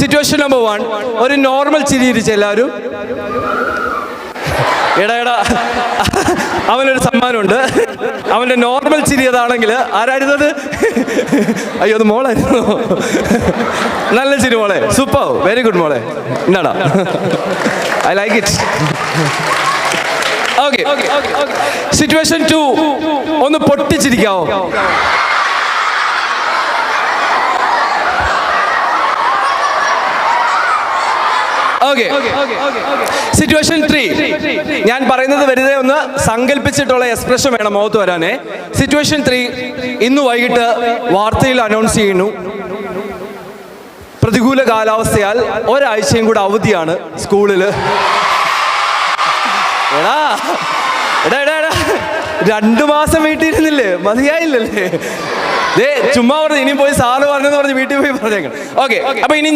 Situation number 1, ഒരു normal ചിരി ഇരിച്ച് എല്ലാവരും. എടാ അവനൊരു സമ്മാനമുണ്ട്. അവൻ്റെ നോർമൽ ചിരി അതാണെങ്കിൽ ആരായിരുന്നത്? അയ്യോ, അത് മോളായിരുന്നു. നല്ല ചിരി മോളെ, സൂപ്പർ, വെരി ഗുഡ് മോളെ. എന്നാടാ, I like it. Okay, situation 2, ഒന്ന് പൊട്ടിച്ചിരിക്കാവോ? ഓക്കെ, സിറ്റുവേഷൻ 3, ഞാൻ പറയുന്നത് വെറുതെ ഒന്ന് സങ്കല്പിച്ചിട്ടുള്ള എക്സ്പ്രഷൻ വേണം മുഖത്ത് വരാനേ. സിറ്റുവേഷൻ 3, ഇന്ന് വൈകിട്ട് വാർത്തയിൽ അനൗൺസ് ചെയ്യുന്നു, പ്രതികൂല കാലാവസ്ഥയാൽ ഒരാഴ്ചയും കൂടെ അവധിയാണ് സ്കൂളില്. എടാ 2 മാസം വീട്ടിൽ ഇരുന്നില്ലേ, മതിയായില്ലല്ലേ? ചുമ്മാ പറഞ്ഞു, ഇനി പോയി സാറ് പറഞ്ഞെന്ന് പറഞ്ഞ് വീട്ടിൽ പോയി പറഞ്ഞേക്കണം. ഓക്കെ, അപ്പൊ ഇനി